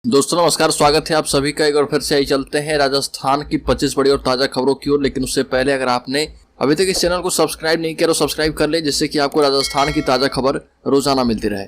दोस्तों नमस्कार, स्वागत है आप सभी का। एक बार फिर से आई चलते हैं राजस्थान की 25 बड़ी और ताजा खबरों की ओर। लेकिन उससे पहले अगर आपने अभी तक इस चैनल को सब्सक्राइब नहीं किया तो सब्सक्राइब कर ले, जिससे कि आपको राजस्थान की ताजा खबर रोजाना मिलती रहे।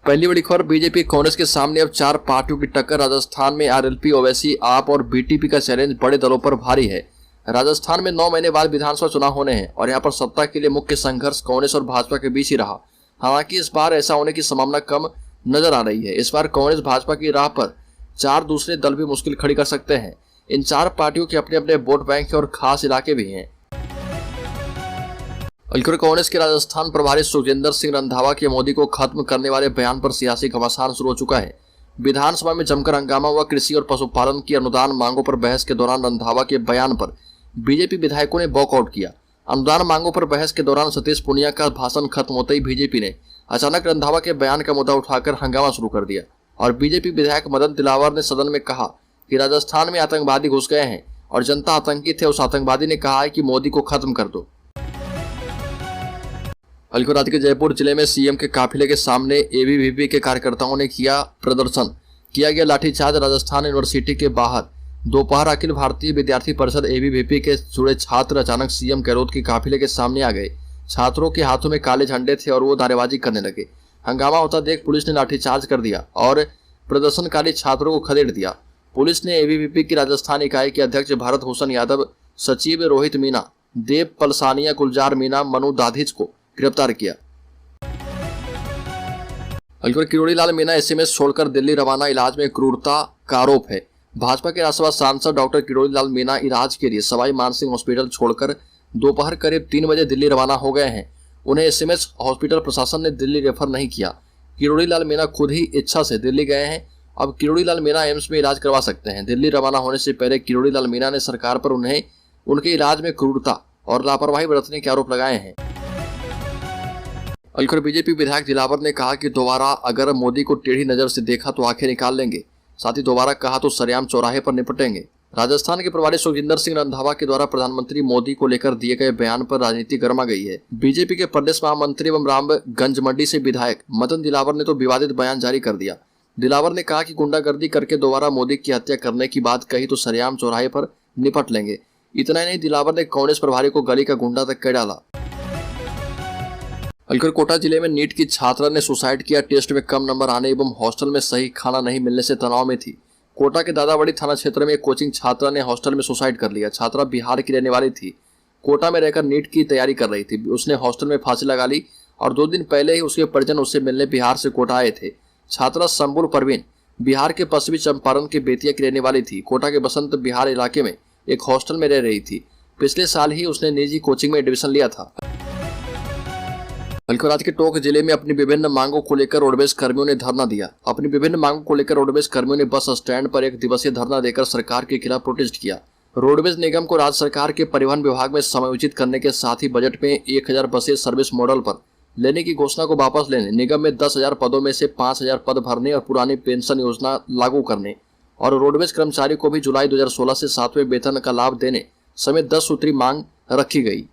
पहली बड़ी खबर, बीजेपी कांग्रेस के सामने अब 4 पार्टियों की टक्कर। राजस्थान में आरएलपी, ओवैसी, आप और बीटीपी का चैलेंज बड़े दलों पर भारी है। राजस्थान में 9 महीने बाद विधानसभा चुनाव होने हैं और यहाँ पर सत्ता के लिए मुख्य संघर्ष कांग्रेस और भाजपा के बीच ही रहा। हालांकि इस बार ऐसा होने की संभावना कम नजर आ रही है। इस बार कांग्रेस भाजपा की राह पर 4 दूसरे दल भी मुश्किल खड़ी कर सकते हैं। इन 4 पार्टियों के अपने अपने वोट बैंक और खास इलाके भी हैं। कांग्रेस के राजस्थान प्रभारी सुखजिंदर सिंह रंधावा के मोदी को खत्म करने वाले बयान पर सियासी घमासान शुरू हो चुका है। विधानसभा में जमकर हंगामा हुआ। कृषि और पशुपालन की अनुदान मांगों पर बहस के दौरान रंधावा के बयान पर बीजेपी विधायकों ने वॉकआउट किया। अनुदान मांगों पर बहस के दौरान सतीश पूनिया का भाषण खत्म होते ही बीजेपी ने अचानक रंधावा के बयान का मुद्दा उठाकर हंगामा शुरू कर दिया और बीजेपी विधायक मदन दिलावर ने सदन में कहा कि राजस्थान में आतंकवादी घुस गए हैं और जनता आतंकित है। उस आतंकवादी ने कहा है कि मोदी को खत्म कर दो। राज्य के जयपुर जिले में सीएम के काफिले के सामने एबीवीपी के कार्यकर्ताओं ने किया प्रदर्शन। किया गया लाठीचार्ज। राजस्थान यूनिवर्सिटी के बाहर दोपहर अखिल भारतीय विद्यार्थी परिषद एबीवीपी के जुड़े छात्र अचानक सीएम गहलोत के काफिले के सामने आ गए। छात्रों के हाथों में काले झंडे थे और वो नारेबाजी करने लगे। हंगामा होता देख पुलिस ने लाठीचार्ज कर दिया और प्रदर्शनकारी छात्रों को खदेड़ दिया। पुलिस ने एबीवीपी की राजस्थान इकाई के अध्यक्ष भरत हुसैन यादव, सचिव रोहित मीना, देव पलसानिया, गुलजार मीना, मनु दाधिज को गिरफ्तार किया। किरोड़ी लाल मीना एसएमएस छोड़कर दिल्ली रवाना। इलाज में क्रूरता का आरोप है। भाजपा के राज्यसभा सांसद डॉक्टर किरोड़ी लाल मीना इलाज के लिए सवाई मानसिंह हॉस्पिटल छोड़कर दोपहर करीब 3 बजे दिल्ली रवाना हो गए हैं। उन्हें एसएमएस हॉस्पिटल प्रशासन ने दिल्ली रेफर नहीं किया। किरोड़ी लाल मीना खुद ही इच्छा से दिल्ली गए हैं। अब किरोड़ी लाल मीना एम्स में इलाज करवा सकते हैं। दिल्ली रवाना होने से पहले किरोड़ी लाल मीना ने सरकार पर उन्हें उनके इलाज में क्रूरता और लापरवाही बरतने के आरोप लगाए हैं। बीजेपी विधायक दिलावर ने कहा कि दोबारा अगर मोदी को टेढ़ी नजर से देखा तो आंखें निकाल लेंगे। साथ ही दोबारा कहा तो सरेआम चौराहे पर निपटेंगे। राजस्थान के प्रभारी सुखजिंदर सिंह रंधावा के द्वारा प्रधानमंत्री मोदी को लेकर दिए गए बयान पर राजनीति गर्मा गई है। बीजेपी के प्रदेश महामंत्री एवं रामगंज मंडी से विधायक मदन दिलावर ने तो विवादित बयान जारी कर दिया। दिलावर ने कहा कि गुंडागर्दी करके दोबारा मोदी की हत्या करने की बात कही तो सरेआम चौराहे पर निपट लेंगे। इतना ही नहीं, दिलावर ने कांग्रेस प्रभारी को गली का गुंडा तक कह डाला। कोटा जिले में नीट की छात्रा ने सुसाइड किया। टेस्ट में कम नंबर आने एवं हॉस्टल में सही खाना नहीं मिलने से तनाव में थी। कोटा के दादाबड़ी थाना क्षेत्र में एक कोचिंग छात्रा ने हॉस्टल में सुसाइड कर लिया। छात्रा बिहार की रहने वाली थी। कोटा में रहकर नीट की तैयारी कर रही थी। उसने हॉस्टल में फांसी लगा ली और 2 दिन पहले ही उसके परिजन उससे मिलने बिहार से कोटा आए थे। छात्रा संबुल परवीन बिहार के पश्चिमी चंपारण के बेतिया की रहने वाली थी। कोटा के बसंत बिहार इलाके में एक हॉस्टल में रह रही थी। पिछले साल ही उसने निजी कोचिंग में एडमिशन लिया था। राज्य के टोंक जिले में अपनी विभिन्न मांगों को लेकर रोडवेज कर्मियों ने धरना दिया। अपनी विभिन्न मांगों को लेकर रोडवेज कर्मियों ने बस स्टैंड पर 1 दिवसीय धरना देकर सरकार के खिलाफ प्रोटेस्ट किया। रोडवेज निगम को राज्य सरकार के परिवहन विभाग में समायोजित करने के साथ ही बजट में 1000 बसें सर्विस मॉडल पर लेने की घोषणा को वापस लेने, निगम में 10,000 पदों में से 5,000 पद भरने और पुरानी पेंशन योजना लागू करने और रोडवेज कर्मचारी को भी जुलाई 2016 से 7वें वेतन का लाभ देने समेत 10 सूत्री मांग रखी गई।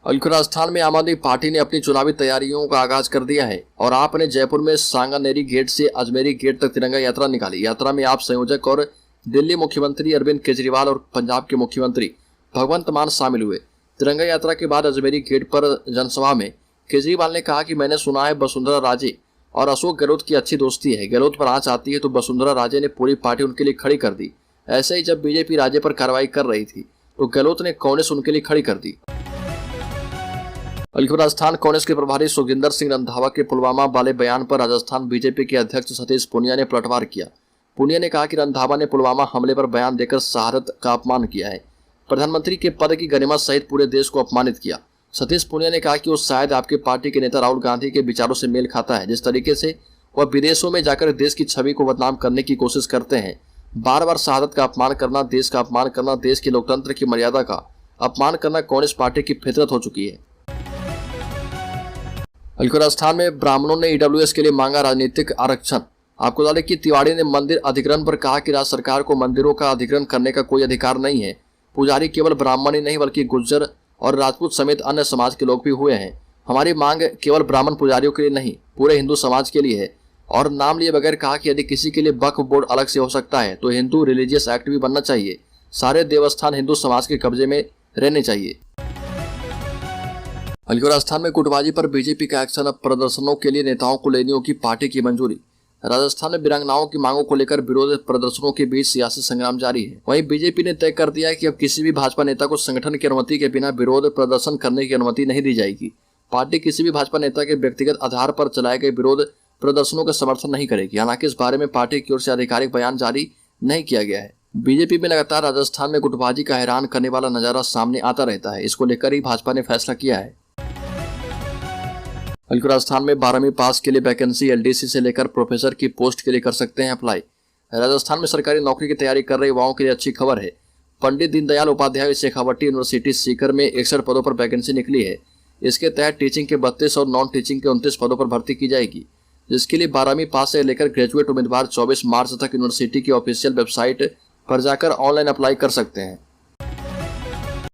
राजस्थान में आम आदमी पार्टी ने अपनी चुनावी तैयारियों का आगाज कर दिया है और आप ने जयपुर में सांगानेरी गेट से अजमेरी गेट तक तिरंगा यात्रा निकाली। यात्रा में आप संयोजक और दिल्ली मुख्यमंत्री अरविंद केजरीवाल और पंजाब के मुख्यमंत्री भगवंत मान शामिल हुए। तिरंगा यात्रा के बाद अजमेरी गेट पर जनसभा में केजरीवाल ने कहा कि मैंने सुना है वसुंधरा राजे और अशोक गहलोत की अच्छी दोस्ती है। गहलोत पर आंच आती है तो वसुंधरा राजे ने पूरी पार्टी उनके लिए खड़ी कर दी। ऐसे ही जब बीजेपी राज्य पर कार्रवाई कर रही थी तो गहलोत ने कांग्रेस उनके लिए खड़ी कर दी। राजस्थान कांग्रेस के प्रभारी सुखजिंदर सिंह रंधावा के पुलवामा वाले बयान पर राजस्थान बीजेपी के अध्यक्ष सतीश पूनिया ने पलटवार किया। पूनिया ने कहा कि रंधावा ने पुलवामा हमले पर बयान देकर शहादत का अपमान किया है। प्रधानमंत्री के पद की गरिमा सहित पूरे देश को अपमानित किया। सतीश पूनिया ने कहा कि वो शायद आपके पार्टी के नेता राहुल गांधी के विचारों से मेल खाता है। जिस तरीके से वह विदेशों में जाकर देश की छवि को बदनाम करने की कोशिश करते हैं। बार बार शहादत का अपमान करना, देश का अपमान करना, देश के लोकतंत्र की मर्यादा का अपमान करना कांग्रेस पार्टी की फितरत हो चुकी है। राजस्थान में ब्राह्मणों ने ईडब्ल्यूएस के लिए मांगा राजनीतिक आरक्षण। आपको बता दें कि तिवाड़ी ने मंदिर अधिग्रहण पर कहा कि राज्य सरकार को मंदिरों का अधिग्रहण करने का कोई अधिकार नहीं है। पुजारी केवल ब्राह्मण ही नहीं बल्कि गुर्जर और राजपूत समेत अन्य समाज के लोग भी हुए हैं। हमारी मांग केवल ब्राह्मण पुजारियों के लिए नहीं, पूरे हिंदू समाज के लिए है। और नाम लिए बगैर कहा कि यदि किसी के लिए वक्फ बोर्ड अलग से हो सकता है तो हिंदू रिलीजियस एक्ट भी बनना चाहिए। सारे देवस्थान हिंदू समाज के कब्जे में रहने चाहिए। हल्की राजस्थान में गुटबाजी पर बीजेपी का एक्शन। अब प्रदर्शनों के लिए नेताओं को लेनी होगी पार्टी की मंजूरी। राजस्थान में वीरांगनाओं की मांगों को लेकर विरोध प्रदर्शनों के बीच सियासी संग्राम जारी है। वहीं बीजेपी ने तय कर दिया है कि अब किसी भी भाजपा नेता को संगठन की अनुमति के बिना विरोध प्रदर्शन करने की अनुमति नहीं दी जाएगी। पार्टी किसी भी भाजपा नेता के व्यक्तिगत आधार पर चलाए गए विरोध प्रदर्शनों का समर्थन नहीं करेगी। हालांकि इस बारे में पार्टी की ओर से आधिकारिक बयान जारी नहीं किया गया है। बीजेपी में लगातार राजस्थान में गुटबाजी का हैरान करने वाला नजारा सामने आता रहता है। इसको लेकर ही भाजपा ने फैसला किया है। हल्की राजस्थान में 12वीं पास के लिए वैकेंसी एलडीसी से लेकर प्रोफेसर की पोस्ट के लिए कर सकते हैं अप्लाई। राजस्थान में सरकारी नौकरी की तैयारी कर रहे युवाओं के लिए अच्छी खबर है। पंडित दीनदयाल उपाध्याय शेखावटी यूनिवर्सिटी सीकर में 61 पदों पर वैकेंसी निकली है। इसके तहत टीचिंग के 32 और नॉन टीचिंग के 29 पदों पर भर्ती की जाएगी, जिसके लिए 12वीं पास से लेकर ग्रेजुएट उम्मीदवार 24 मार्च तक यूनिवर्सिटी की ऑफिशियल वेबसाइट पर जाकर ऑनलाइन अप्लाई कर सकते हैं।